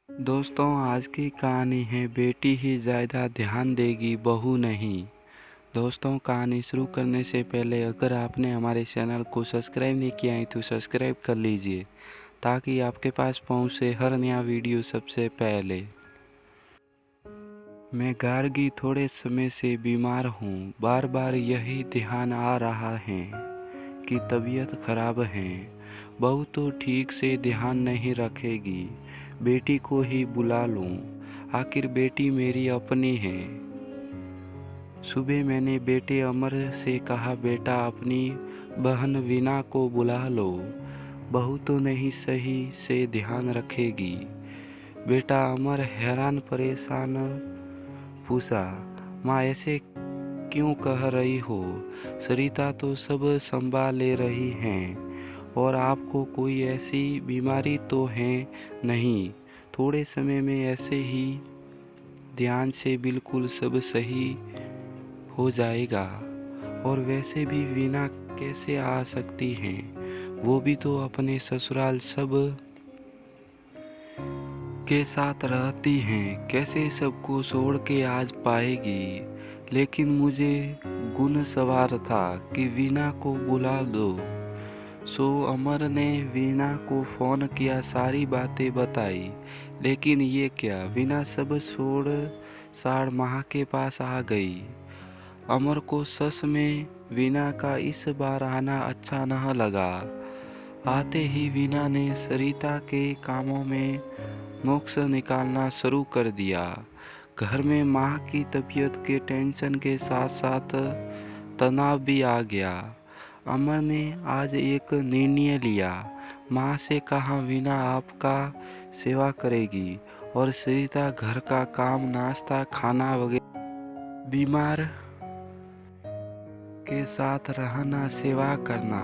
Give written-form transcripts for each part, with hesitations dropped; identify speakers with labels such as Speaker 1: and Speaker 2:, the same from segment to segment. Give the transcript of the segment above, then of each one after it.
Speaker 1: दोस्तों, आज की कहानी है बेटी ही ज़्यादा ध्यान देगी बहू नहीं। दोस्तों, कहानी शुरू करने से पहले अगर आपने हमारे चैनल को सब्सक्राइब नहीं किया है तो सब्सक्राइब कर लीजिए ताकि आपके पास पहुँचे हर नया वीडियो सबसे पहले। मैं गार्गी थोड़े समय से बीमार हूँ। बार बार यही ध्यान आ रहा है कि तबीयत खराब है। बहू तो ठीक से ध्यान नहीं रखेगी। बेटी को ही बुला लूं। आखिर बेटी मेरी अपनी है। सुबह मैंने बेटे अमर से कहा, बेटा अपनी बहन वीना को बुला लो। बहू तो नहीं सही से ध्यान रखेगी। बेटा अमर हैरान परेशान पूछा, माँ ऐसे क्यों कह रही हो? सरिता तो सब संभाल ले रही हैं और आपको कोई ऐसी बीमारी तो है नहीं। थोड़े समय में ऐसे ही ध्यान से बिल्कुल सब सही हो जाएगा। और वैसे भी वीना कैसे आ सकती हैं? वो भी तो अपने ससुराल सब के साथ रहती हैं। कैसे सबको छोड़ के आज पाएगी? लेकिन मुझे गुण सवार था कि वीना को बुला दो। सो अमर ने वीना को फ़ोन किया, सारी बातें बताई। लेकिन ये क्या, वीना सब छोड़ साढ़ माह के पास आ गई। अमर को सच में वीना का इस बार आना अच्छा न लगा। आते ही वीना ने सरिता के कामों में नुक्स निकालना शुरू कर दिया। घर में माँ की तबीयत के टेंशन के साथ साथ तनाव भी आ गया। अमर ने आज एक निर्णय लिया। माँ से कहा, वीना आपका सेवा करेगी और सरिता घर का काम, नाश्ता, खाना वगैरह। बीमार के साथ रहना, सेवा करना,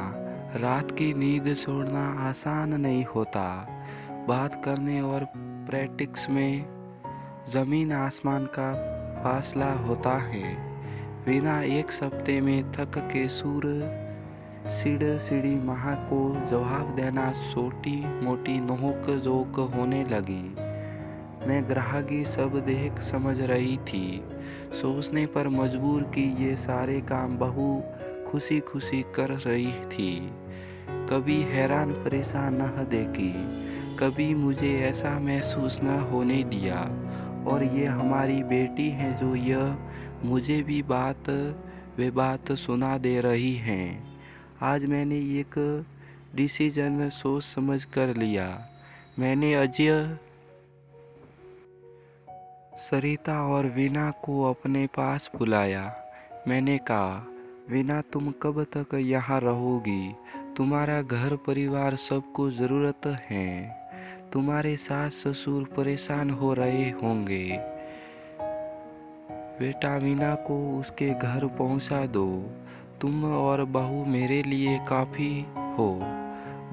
Speaker 1: रात की नींद छोड़ना आसान नहीं होता। बात करने और प्रैक्टिस में ज़मीन आसमान का फासला होता है। वीना एक हफ्ते में थक के सीढ़ी माँ को जवाब देना छोटी मोटी नोक झोंक होने लगी। मैं ग्राहकी सब देख समझ रही थी। सोचने पर मजबूर कि ये सारे काम बहू खुशी खुशी कर रही थी। कभी हैरान परेशान न देखी, कभी मुझे ऐसा महसूस न होने दिया और ये हमारी बेटी है जो यह मुझे भी बात सुना दे रही हैं। आज मैंने एक डिसीजन सोच समझ कर लिया। मैंने अजय, सरिता और वीना को अपने पास बुलाया। मैंने कहा, वीना तुम कब तक यहाँ रहोगी? तुम्हारा घर परिवार सबको ज़रूरत है। तुम्हारे सास ससुर परेशान हो रहे होंगे। बेटा वीना को उसके घर पहुँचा दो। तुम और बहू मेरे लिए काफ़ी हो।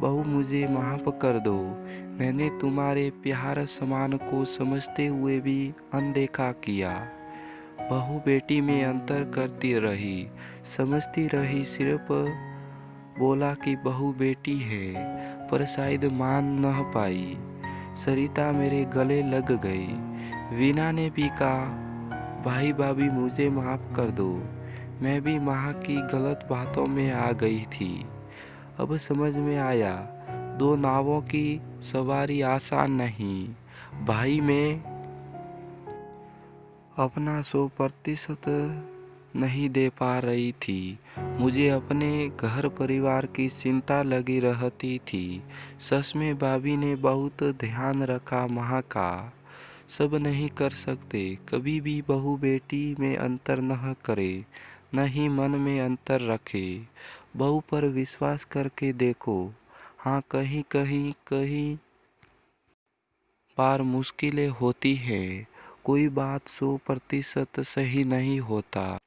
Speaker 1: बहू मुझे माफ़ कर दो। मैंने तुम्हारे प्यार समान को समझते हुए भी अनदेखा किया। बहू बेटी में अंतर करती रही, समझती रही, सिर्फ बोला कि बहू बेटी है, पर शायद मान न पाई। सरिता मेरे गले लग गई। वीना ने भी कहा, भाई भाभी मुझे माफ़ कर दो। मैं भी माँ की गलत बातों में आ गई थी। अब समझ में आया, दो नावों की सवारी आसान नहीं। भाई मैं अपना 100% नहीं दे पा रही थी। मुझे अपने घर परिवार की चिंता लगी रहती थी। सच में भाभी ने बहुत ध्यान रखा माँ का। सब नहीं कर सकते। कभी भी बहू बेटी में अंतर न करे, न ही मन में अंतर रखे। बहू पर विश्वास करके देखो। हाँ, कहीं बार मुश्किलें होती है। कोई बात 100% सही नहीं होता।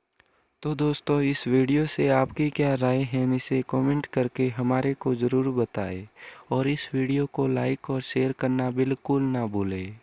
Speaker 1: तो दोस्तों, इस वीडियो से आपकी क्या राय है इसे कमेंट करके हमारे को ज़रूर बताएं और इस वीडियो को लाइक और शेयर करना बिल्कुल ना भूलें।